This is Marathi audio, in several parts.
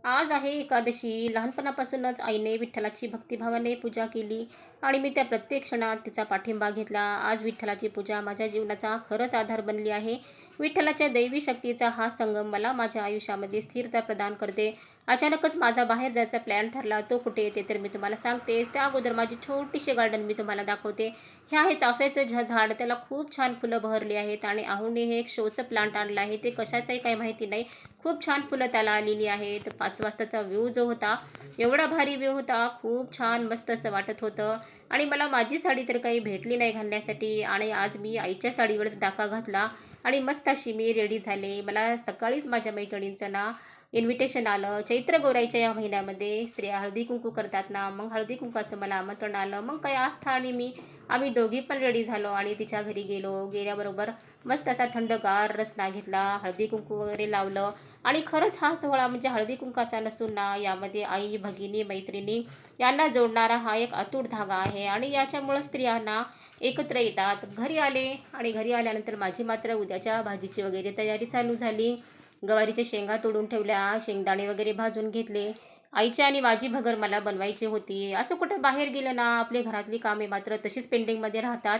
आज आहे एकादशी. लहानपणापासूनच आईने विठ्ठलाची भक्तिभावाने पूजा केली आणि मी त्या प्रत्येक क्षणात तिचा पाठिंबा घेतला. आज विठ्ठलाची पूजा माझ्या जीवनाचा खरंच आधार बनली आहे. विठ्ठलाच्या दैवी शक्तीचा हा संगम मला माझ्या आयुष्यामध्ये स्थिरता प्रदान करते. अचानकच माझा बाहेर जायचा प्लॅन ठरला. तो कुठे ते तर मी तुम्हाला सांगतेच. त्या अगोदर माझी छोटीशी गार्डन मी तुम्हाला दाखवते. हे आहे चाफ्याचं झाड. त्याला खूप छान फुलं बहरली आहेत आणि आहुने हे एक शोचं प्लांट आणलं आहे. ते कशाचंही काही माहिती नाही. खूप छान फुलं त्याला आलेली आहेत. 5 वाजताचा व्ह्यू जो होता, एवढा भारी व्ह्यू होता. खूप छान मस्त असं वाटत होतं आणि मला माझी साडी तर काही भेटली नाही घालण्यासाठी आणि आज मी आईच्या साडीवरच डाका घातला आणि मस्त अशी मी रेडी झाले. मला सकाळीच माझ्या मैत्रिणींचं ना इन्व्हिटेशन आलं. चैत्र गौराईच्या या महिन्यामध्ये स्त्रिया हळदी-कुंकू करतात ना, मग हळदी-कुंकवाचं मला आमंत्रण आलं. मग काय आस्था आणि आम्ही दोघी पण रेडी झालो आणि तिच्या घरी गेलो. गेल्याबरोबर मस्त असा थंडगार रसना घेतला, हळदी-कुंकू वगैरे लावलं आणि खरंच हा सोहळा म्हणजे हळदी-कुंकवाचा नसून ना, यामध्ये आई, भगिनी, मैत्रिणी यांना जोडणारा हा एक अतूट धागा आहे आणि याच्यामुळं स्त्रियांना एकत्र येतात. घरी आले आणि घरी आल्यानंतर माझी मात्र उद्याच्या भाजीची वगैरे तयारी चालू झाली. गवारीच्या शेंगा तोडून ठेवल्या, शेंगदाणे वगैरे भाजून घेतले. आईची आणि माझी भगर मला बनवायची होती. असं कुठं बाहेर गेलं ना, आपली घरातली कामे मात्र तशीच पेंडिंगमध्ये राहतात.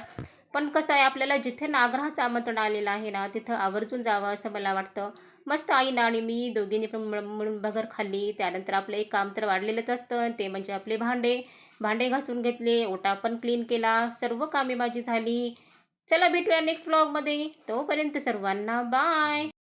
पण कसं आहे, आपल्याला जिथे नागराचं आमंत्रण आलेलं आहे ना, तिथं आवर्जून जावं असं मला वाटतं. मस्त आईनं आणि मी दोघींनी पण मिळून भगर खाल्ली. त्यानंतर आपलं एक काम तर वाढलेलंच असतं, ते म्हणजे आपले भांडे. भांडे घासून घेतले, ओटा पण क्लीन केला. सर्व कामे माझी झाली. चला भेटूया नेक्स्ट व्लॉगमध्ये. तोपर्यंत सर्वांना बाय.